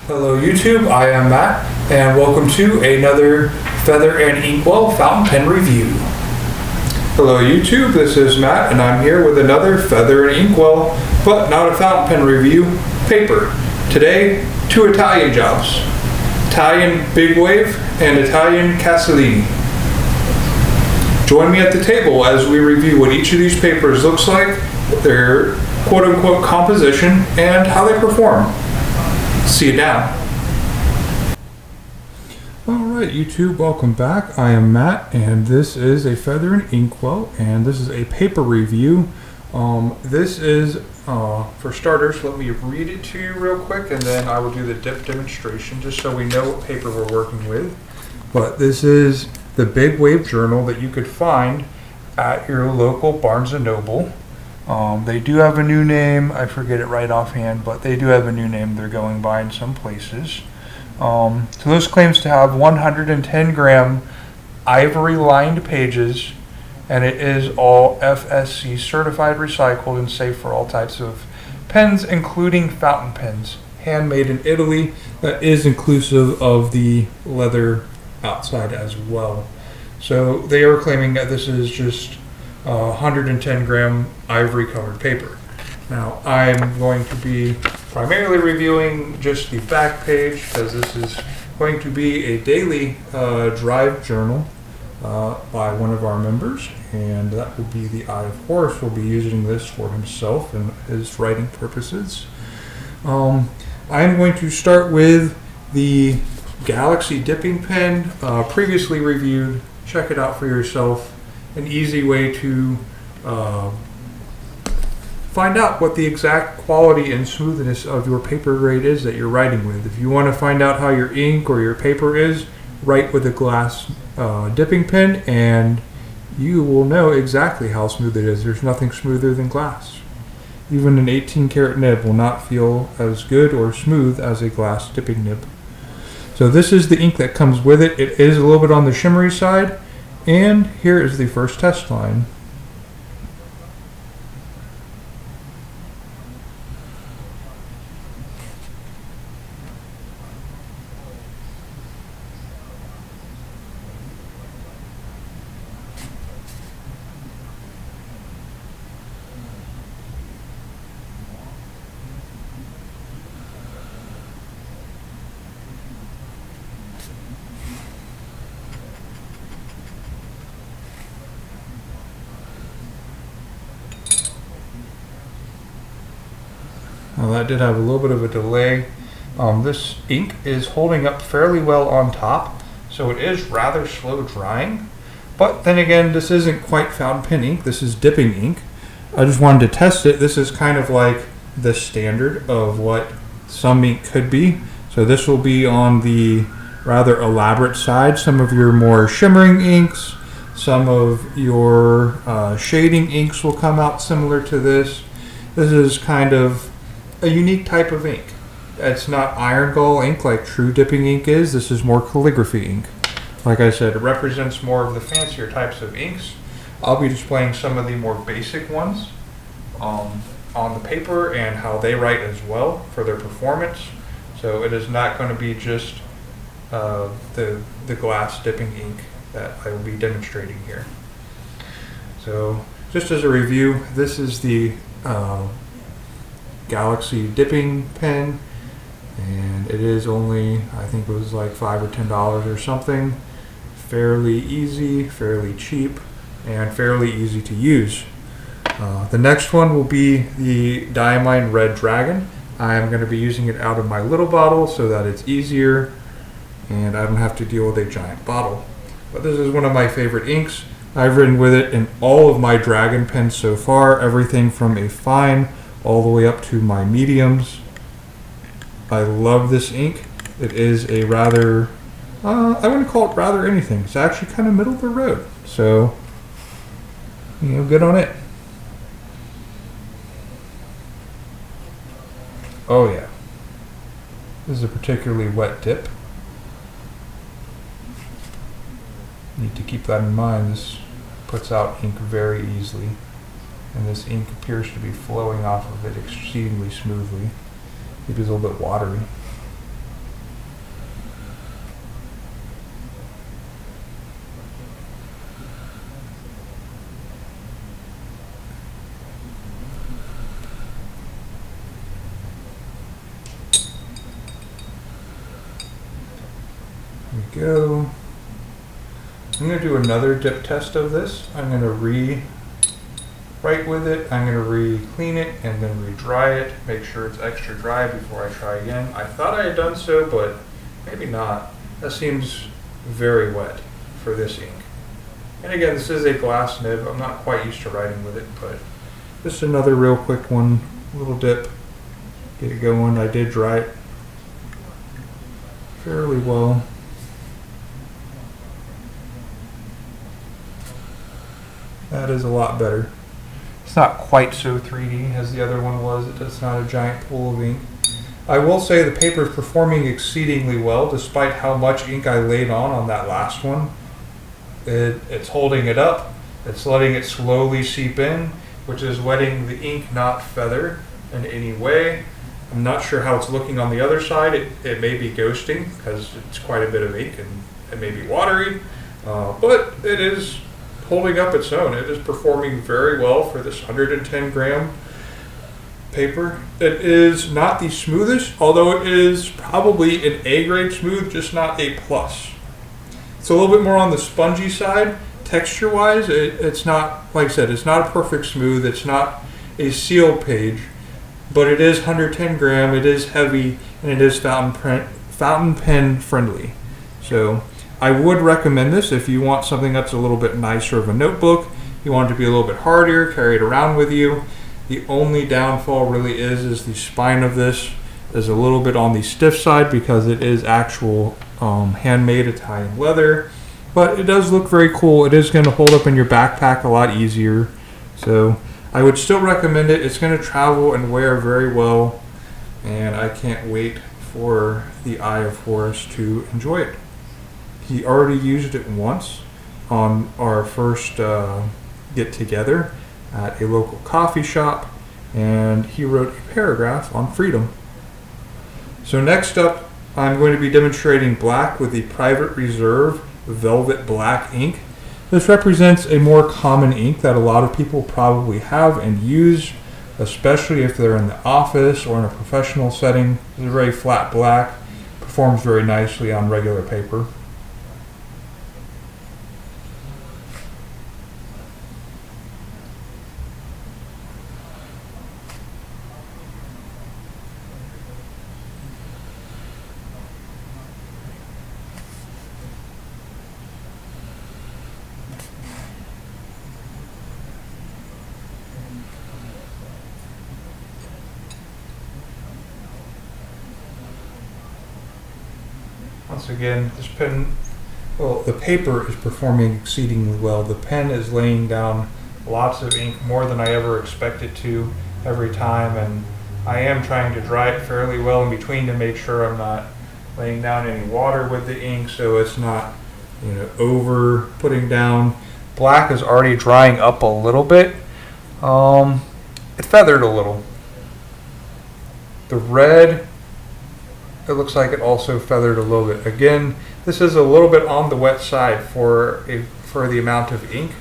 Hello YouTube, I am Matt, and welcome to another Feather and Inkwell fountain pen review. Hello YouTube, this is Matt, and I'm here with another Feather and Inkwell, but not a fountain pen review, paper. Today, two Italian jobs, Italian Big Wave and Italian Castelli. Join me at the table as we review what each of these papers looks like, their quote-unquote composition, and how they perform. See you down. Alright YouTube, welcome back. I am Matt, and this is a Feather and Inkwell, and this is a paper review. This is, for starters, let me read it to you real quick, and then I will do the dip demonstration just so we know what paper we're working with. But this is the Big Wave Journal that you could find at your local Barnes & Noble. They do have a new name. I forget it right offhand, but they do have a new name they're going by in some places. So this claims to have 110 gram ivory lined pages, and it is all FSC certified, recycled, and safe for all types of pens, including fountain pens. Handmade in Italy. That is inclusive of the leather outside as well. So they are claiming that this is just 110 gram ivory covered paper. Now I'm going to be primarily reviewing just the back page because this is going to be a daily drive journal by one of our members, and that will be the Eye of Horus. Will be using this for himself and his writing purposes. I'm going to start with the Galaxy dipping pen, previously reviewed. Check it out for yourself. An easy way to find out what the exact quality and smoothness of your paper grade is that you're writing with. If you want to find out how your ink or your paper is, write with a glass dipping pen and you will know exactly how smooth it is. There's nothing smoother than glass. Even an 18 karat nib will not feel as good or smooth as a glass dipping nib. So this is the ink that comes with it. It is a little bit on the shimmery side. And here is the first test line. Well, that did have a little bit of a delay. This ink is holding up fairly well on top, so it is rather slow drying. But then again, this isn't quite fountain pen ink, this is dipping ink. I just wanted to test it. This is kind of like the standard of what some ink could be. So this will be on the rather elaborate side. Some of your more shimmering inks, some of your shading inks will come out similar to this. This is kind of a unique type of ink. It's not iron gall ink like true dipping ink is. This is more calligraphy ink. Like I said, it represents more of the fancier types of inks. I'll be displaying some of the more basic ones on the paper and how they write as well for their performance. So it is not going to be just the glass dipping ink that I will be demonstrating here. So just as a review, this is the Galaxy dipping pen, and it is only, I think it was like $5 or $10 or something. Fairly easy, fairly cheap, and fairly easy to use. The next one will be the Diamine Red Dragon. I am going to be using it out of my little bottle so that it's easier and I don't have to deal with a giant bottle. But this is one of my favorite inks. I've written with it in all of my Dragon pens so far, everything from a fine all the way up to my mediums. I love this ink. It is a rather, I wouldn't call it rather anything. It's actually kind of middle of the road. So, good on it. Oh yeah. This is a particularly wet dip. Need to keep that in mind. This puts out ink very easily. And this ink appears to be flowing off of it exceedingly smoothly. Maybe it's a little bit watery. we go. I'm going to do another dip test of this. I'm going to re-write with it. I'm going to re-clean it and then re-dry it. Make sure it's extra dry before I try again. I thought I had done so, but maybe not. That seems very wet for this ink. And again, this is a glass nib. I'm not quite used to writing with it, but just another real quick one. Little dip. Get it going. I did dry it fairly well. That is a lot better. It's not quite so 3D as the other one was. It's not a giant pool of ink. I will say the paper is performing exceedingly well despite how much ink I laid on that last one. It's holding it up. It's letting it slowly seep in, which is letting the ink not feather in any way. I'm not sure how it's looking on the other side. It may be ghosting because it's quite a bit of ink and it may be watery, but it is holding up its own. It is performing very well for this 110 gram paper. It is not the smoothest, although it is probably an A grade smooth, just not A plus. It's a little bit more on the spongy side. Texture wise, it's not, like I said, it's not a perfect smooth. It's not a sealed page, but it is 110 gram, it is heavy, and it is fountain pen friendly. So I would recommend this if you want something that's a little bit nicer of a notebook. You want it to be a little bit hardier, carry it around with you. The only downfall really is the spine of this is a little bit on the stiff side because it is actual handmade Italian leather. But it does look very cool. It is going to hold up in your backpack a lot easier. So I would still recommend it. It's going to travel and wear very well. And I can't wait for the Eye of Horus to enjoy it. He already used it once on our first get together at a local coffee shop. And he wrote a paragraph on freedom. So next up, I'm going to be demonstrating black with the Private Reserve Velvet Black ink. This represents a more common ink that a lot of people probably have and use, especially if they're in the office or in a professional setting. It's a very flat black, performs very nicely on regular paper. Once again, this pen, well, the paper is performing exceedingly well. The pen is laying down lots of ink, more than I ever expected to every time, and I am trying to dry it fairly well in between to make sure I'm not laying down any water with the ink, so it's not, over putting down. Black is already drying up a little bit. It feathered a little. The red, it looks like it also feathered a little bit. Again, this is a little bit on the wet side for the amount of ink,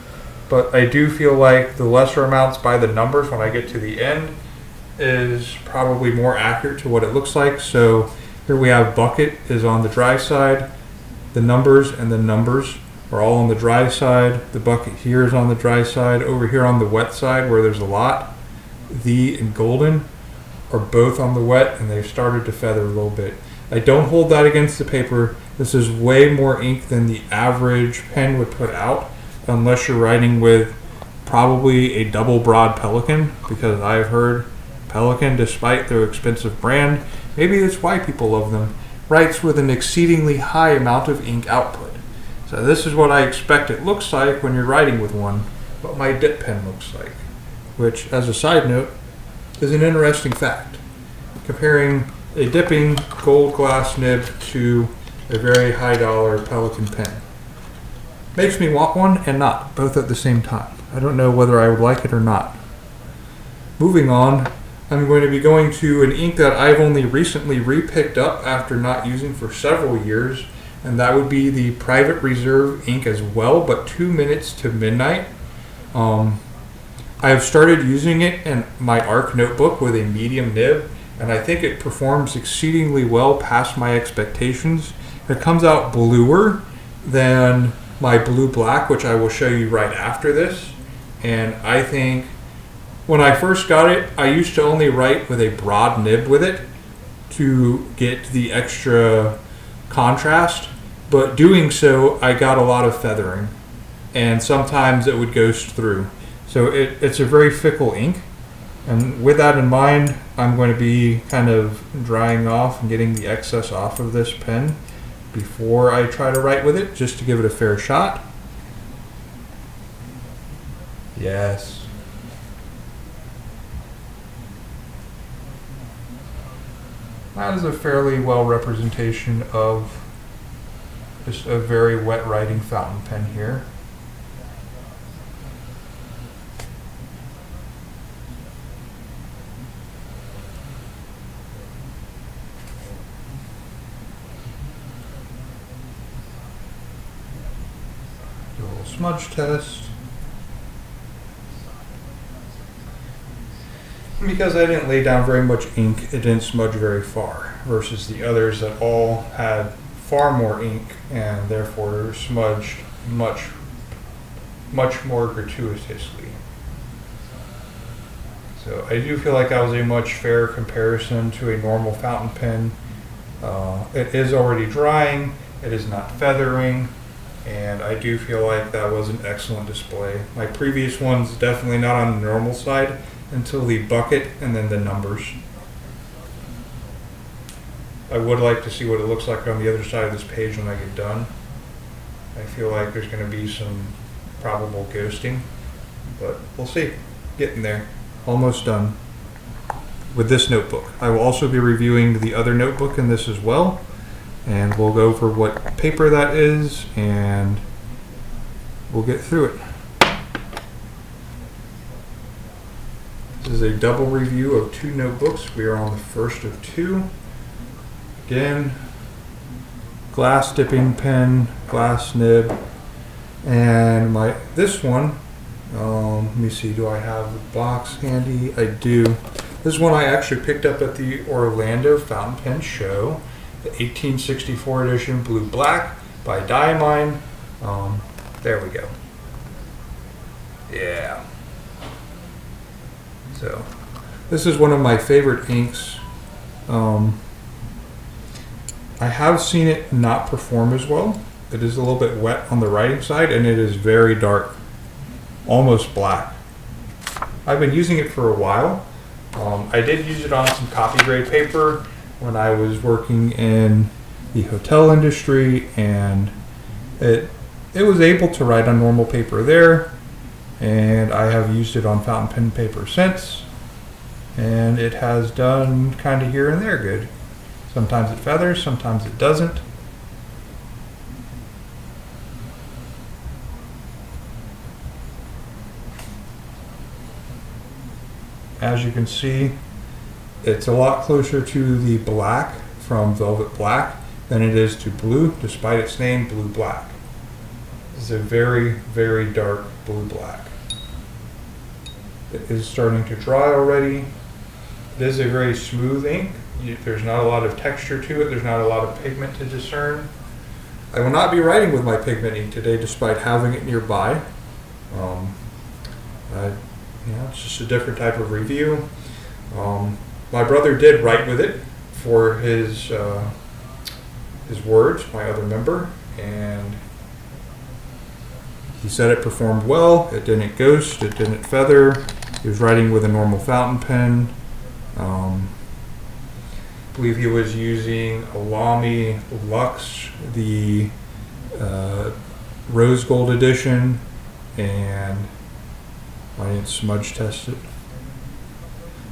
but I do feel like the lesser amounts by the numbers when I get to the end is probably more accurate to what it looks like. So here we have bucket is on the dry side, the numbers and the numbers are all on the dry side. The bucket here is on the dry side. Over here on the wet side where there's a lot, the and golden are both on the wet, and they've started to feather a little bit. I don't hold that against the paper. This is way more ink than the average pen would put out, unless you're writing with probably a double broad Pelican, because I've heard Pelican, despite their expensive brand, maybe that's why people love them, writes with an exceedingly high amount of ink output. So this is what I expect it looks like when you're writing with one, what my dip pen looks like, which, as a side note, is an interesting fact. Comparing a dipping gold glass nib to a very high dollar Pelican pen. Makes me want one and not, both at the same time. I don't know whether I would like it or not. Moving on, I'm going to be going to an ink that I've only recently re-picked up after not using for several years, and that would be the Private Reserve ink as well, but 2 minutes to midnight. I have started using it in my ARC notebook with a medium nib, and I think it performs exceedingly well past my expectations. It comes out bluer than my blue black, which I will show you right after this. And I think when I first got it, I used to only write with a broad nib with it to get the extra contrast, but doing so I got a lot of feathering, and sometimes it would ghost through. So it's a very fickle ink, and with that in mind, I'm going to be kind of drying off and getting the excess off of this pen before I try to write with it, just to give it a fair shot. Yes. That is a fairly well representation of just a very wet writing fountain pen here. Do a little smudge test. Because I didn't lay down very much ink, it didn't smudge very far, versus the others that all had far more ink and therefore smudged much more gratuitously. So I do feel like that was a much fairer comparison to a normal fountain pen. It is already drying, it is not feathering, and I do feel like that was an excellent display. My previous one's definitely not on the normal side until the bucket and then the numbers. I would like to see what it looks like on the other side of this page when I get done. I feel like there's going to be some probable ghosting, but we'll see. Getting there. Almost done with this notebook. I will also be reviewing the other notebook in this as well, and we'll go over what paper that is and we'll get through it. This is a double review of two notebooks. We are on the first of two. Again, glass dipping pen, glass nib, and this one, let me see, do I have the box handy? I do. This one I actually picked up at the Orlando Fountain Pen Show, the 1864 edition blue black by Diamine. There we go. Yeah. So, this is one of my favorite inks. I have seen it not perform as well. It is a little bit wet on the writing side, and it is very dark, almost black. I've been using it for a while. I did use it on some copy grade paper when I was working in the hotel industry, and it was able to write on normal paper there. And I have used it on fountain pen paper since, and it has done kind of here and there good. Sometimes it feathers, sometimes it doesn't. As you can see, it's a lot closer to the black from Velvet Black than it is to blue, despite its name, Blue Black. This is a very, very dark blue black. It is starting to dry already. It is a very smooth ink. There's not a lot of texture to it. There's not a lot of pigment to discern. I will not be writing with my pigment ink today, despite having it nearby. It's just a different type of review. My brother did write with it for his words, my other member, and he said it performed well. It didn't ghost. It didn't feather. He was writing with a normal fountain pen. I believe he was using a Lamy Lux, the rose gold edition, and I didn't smudge test it.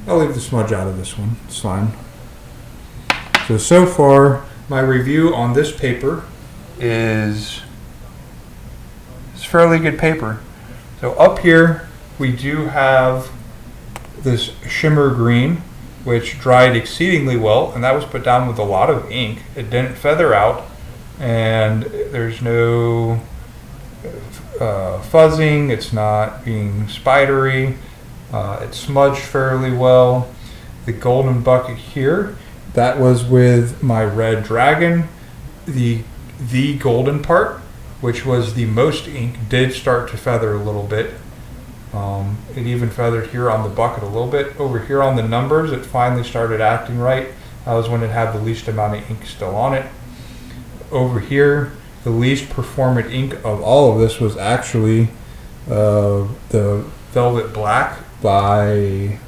I'll leave the smudge out of this one. It's fine. So far, my review on this paper is fairly good paper. So up here, we do have this shimmer green, which dried exceedingly well, and that was put down with a lot of ink. It didn't feather out, and there's no fuzzing. It's not being spidery. It smudged fairly well. The golden bucket here, that was with my red dragon. the golden part, which was the most ink, did start to feather a little bit. It even feathered here on the bucket a little bit. Over here on the numbers, it finally started acting right. That was when it had the least amount of ink still on it. Over here, the least performant ink of all of this was actually the Velvet Black by,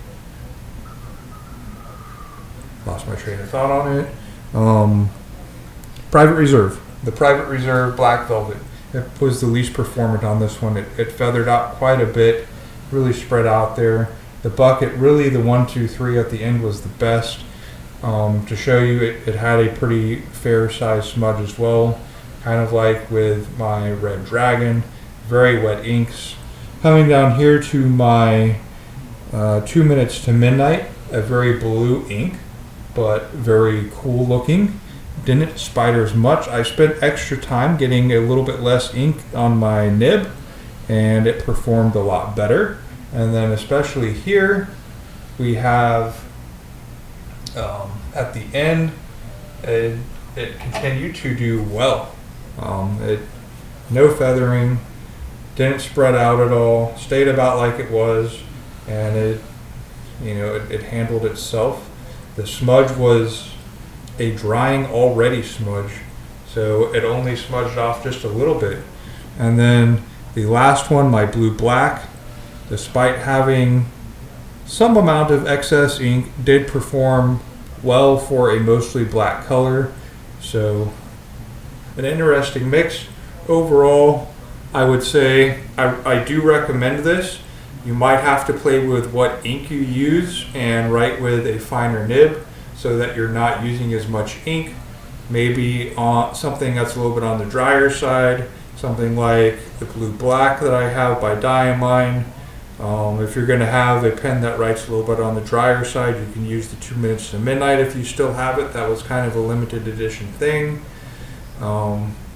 lost my train of thought on it, Private Reserve. The Private Reserve Black Velvet. It was the least performant on this one. It feathered out quite a bit, really spread out there. The bucket, really the 1, 2, 3 at the end was the best. To show you, it had a pretty fair sized smudge as well, kind of like with my Red Dragon. Very wet inks. Coming down here to my 2 Minutes to Midnight, a very blue ink, but very cool looking. Didn't spider as much. I spent extra time getting a little bit less ink on my nib, and it performed a lot better. And then especially here, we have at the end, it continued to do well. No feathering, didn't spread out at all, stayed about like it was, and it handled itself. The smudge was a drying already smudge, so it only smudged off just a little bit. And then the last one, my Blue Black, despite having some amount of excess ink, did perform well for a mostly black color. So an interesting mix. Overall, I would say I do recommend this. You might have to play with what ink you use and write with a finer nib so that you're not using as much ink. Maybe something that's a little bit on the drier side, something like the Blue Black that I have by Diamine. If you're going to have a pen that writes a little bit on the drier side, you can use the 2 Minutes to Midnight if you still have it. That was kind of a limited edition thing.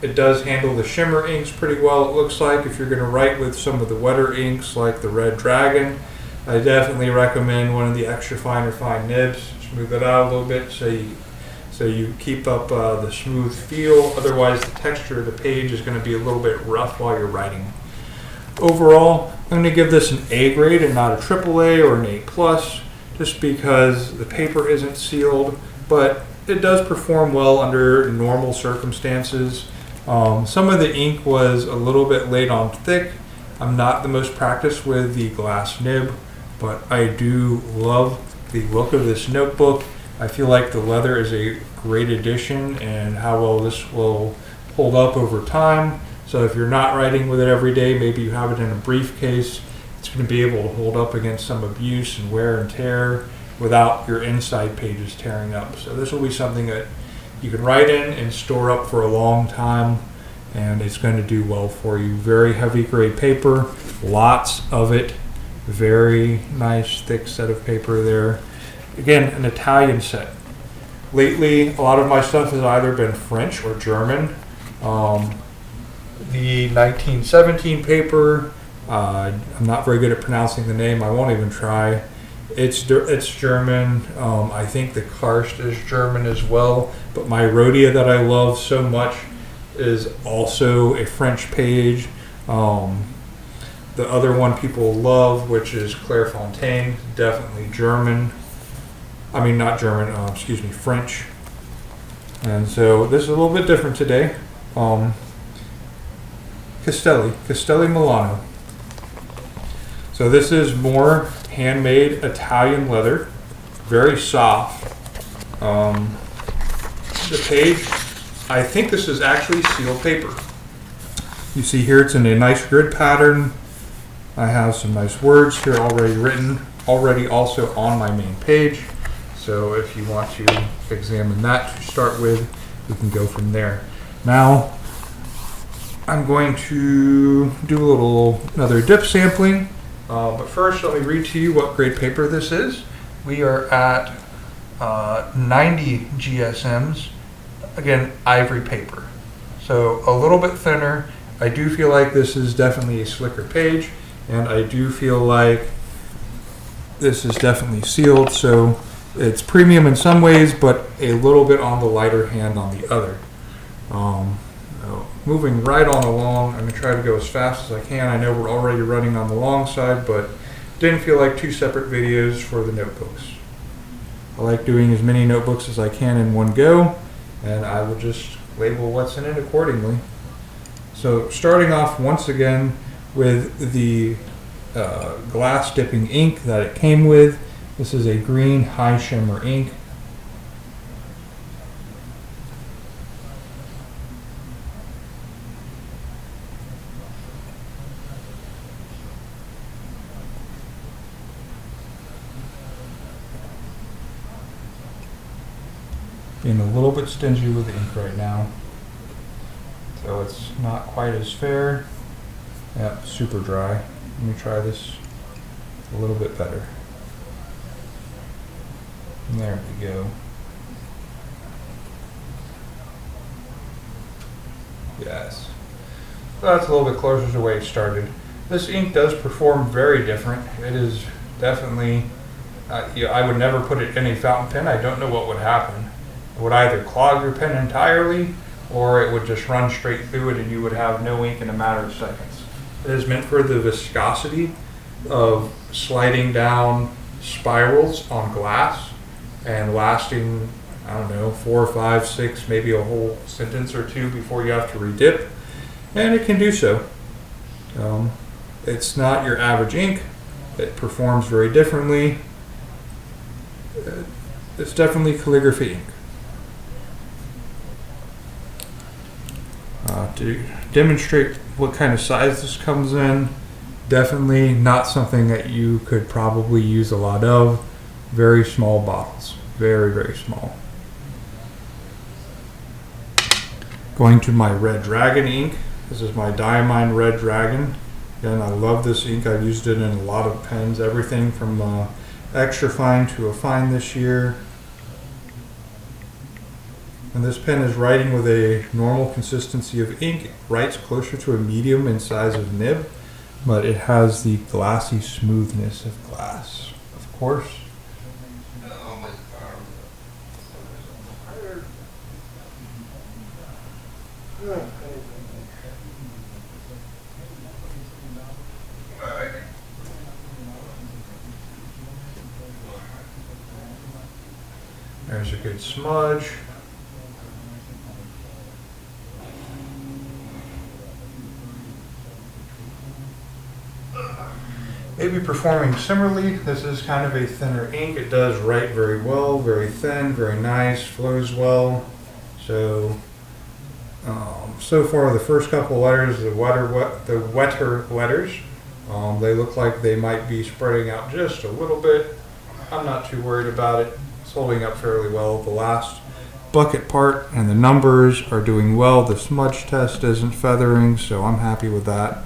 It does handle the shimmer inks pretty well, it looks like. If you're going to write with some of the wetter inks like the Red Dragon, I definitely recommend one of the extra fine nibs. Smooth it out a little bit so you keep up the smooth feel. Otherwise, the texture of the page is going to be a little bit rough while you're writing. Overall, I'm going to give this an A grade and not a AAA or an A+, just because the paper isn't sealed, but it does perform well under normal circumstances. Some of the ink was a little bit laid on thick. I'm not the most practiced with the glass nib, but I do love the look of this notebook. I feel like the leather is a great addition and how well this will hold up over time. So if you're not writing with it every day, maybe you have it in a briefcase, it's going to be able to hold up against some abuse and wear and tear without your inside pages tearing up. So this will be something that you can write in and store up for a long time, and it's going to do well for you. Very heavy grade paper, lots of it. Very nice thick set of paper there. Again, an Italian set. Lately, a lot of my stuff has either been French or German. The 1917 paper, I'm not very good at pronouncing the name. I won't even try. It's German. I think the Karst is German as well. But my Rhodia that I love so much is also a French page. The other one people love, which is Clairefontaine, definitely German. I mean, not German, French. And so this is a little bit different today. Castelli Milano. So this is more handmade Italian leather, very soft. The page, I think this is actually sealed paper. You see here it's in a nice grid pattern. I have some nice words here already written, already also on my main page. So if you want to examine that to start with, we can go from there. Now, I'm going to do another dip sampling, but first let me read to you what grade paper this is. We are at 90 GSMs, again, ivory paper. So a little bit thinner. I do feel like this is definitely a slicker page, and I do feel like this is definitely sealed, so it's premium in some ways, but a little bit on the lighter hand on the other. Um, Moving right on along, I'm going to try to go as fast as I can. I know we're already running on the long side, but didn't feel like two separate videos for the notebooks. I like doing as many notebooks as I can in one go, and I will just label what's in it accordingly. So starting off once again with the glass dipping ink that it came with. This is a green high shimmer ink. Being a little bit stingy with the ink right now, so it's not quite as fair. Yep, super dry. Let me try this a little bit better. And there we go. Yes. So that's a little bit closer to the way it started. This ink does perform very different. It is definitely, I would never put it in a fountain pen. I don't know what would happen. It would either clog your pen entirely, or it would just run straight through it and you would have no ink in a matter of seconds. It is meant for the viscosity of sliding down spirals on glass and lasting, I don't know, 4, 5, 6, maybe a whole sentence or two before you have to redip. And it can do so. It's not your average ink. It performs very differently. It's definitely calligraphy ink. To demonstrate what kind of size this comes in, definitely not something that you could probably use a lot of. Very small bottles, very, very small. Going to my Red Dragon ink. This is my Diamine Red Dragon. Again, I love this ink. I've used it in a lot of pens, everything from extra fine to a fine this year. And this pen is writing with a normal consistency of ink. It writes closer to a medium in size of nib, but it has the glassy smoothness of glass, of course. There's a good smudge. Maybe performing similarly. This is kind of a thinner ink. It does write very well, very thin, very nice, flows well. So far the first couple letters, the wetter letters, they look like they might be spreading out just a little bit. I'm not too worried about it. It's holding up fairly well. The last bucket part and the numbers are doing well. The smudge test isn't feathering, so I'm happy with that.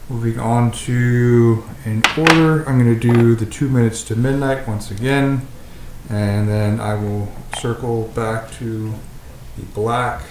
Moving on to an order, I'm going to do the 2 minutes to midnight once again, and then I will circle back to the black.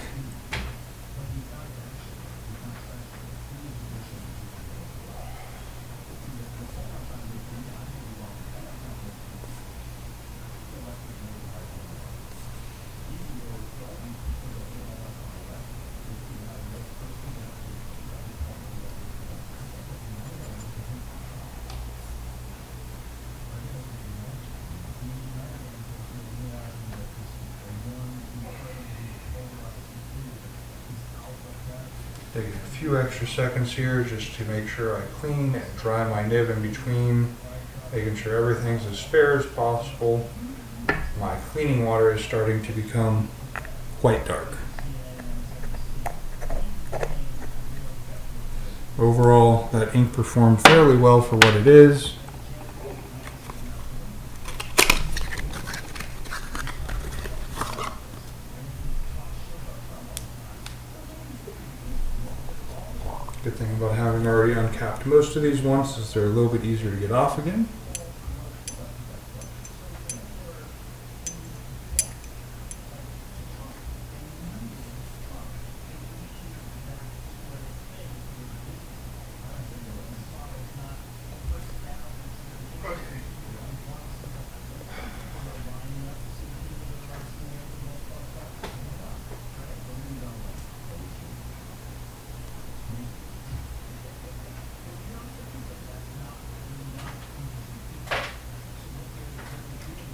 Take a few extra seconds here just to make sure I clean and dry my nib in between, making sure everything's as fair as possible. My cleaning water is starting to become quite dark. Overall, that ink performed fairly well for what it is. Good thing about having already uncapped most of these once is they're a little bit easier to get off again.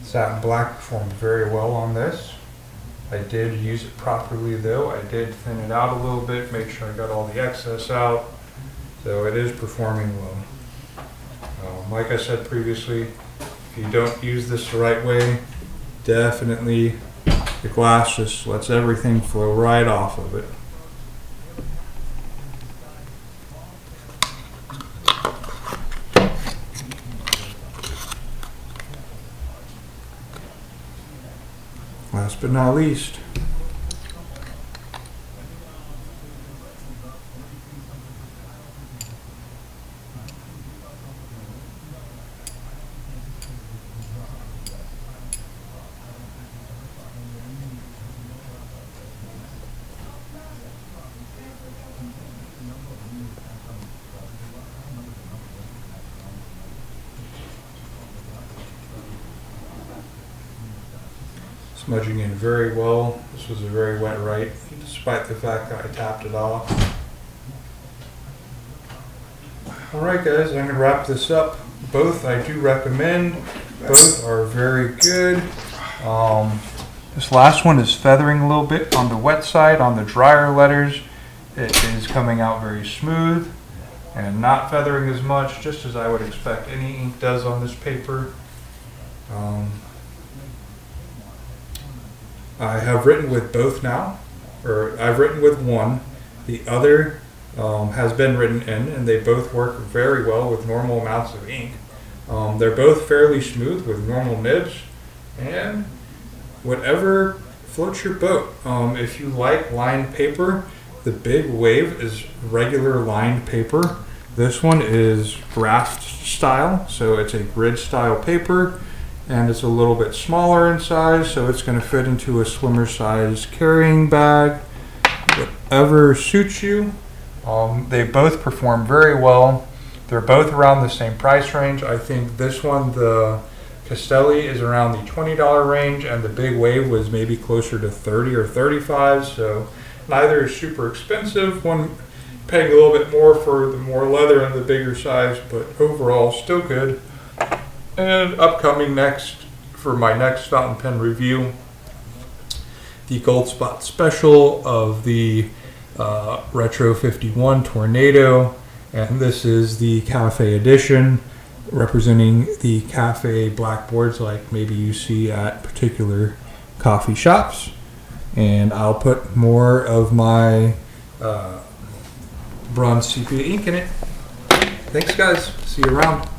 Satin black performed very well on this. I did use it properly though. I did thin it out a little bit, make sure I got all the excess out. So it is performing well. Like I said previously, if you don't use this the right way, definitely the glass just lets everything flow right off of it. Last but not least, smudging in very well. This was a very wet write, despite the fact that I tapped it off. Alright guys, I'm going to wrap this up. Both I do recommend. Both are very good. This last one is feathering a little bit on the wet side. On the drier letters, it is coming out very smooth and not feathering as much, just as I would expect any ink does on this paper. I have written with both now, or I've written with one. The other has been written in, and they both work very well with normal amounts of ink. They're both fairly smooth with normal nibs, and whatever floats your boat. If you like lined paper, the Big Wave is regular lined paper. This one is raft style, so it's a grid style paper. And it's a little bit smaller in size, so it's going to fit into a swimmer size carrying bag, whatever suits you. They both perform very well. They're both around the same price range. I think this one, the Castelli, is around the $20 range, and the Big Wave was maybe closer to $30 or $35, so neither is super expensive. One paying a little bit more for the more leather and the bigger size, but overall still good. And upcoming next, for my next fountain pen review, the Gold Spot Special of the Retro 51 Tornado. And this is the Cafe Edition, representing the cafe blackboards like maybe you see at particular coffee shops. And I'll put more of my bronze sepia ink in it. Thanks guys, see you around.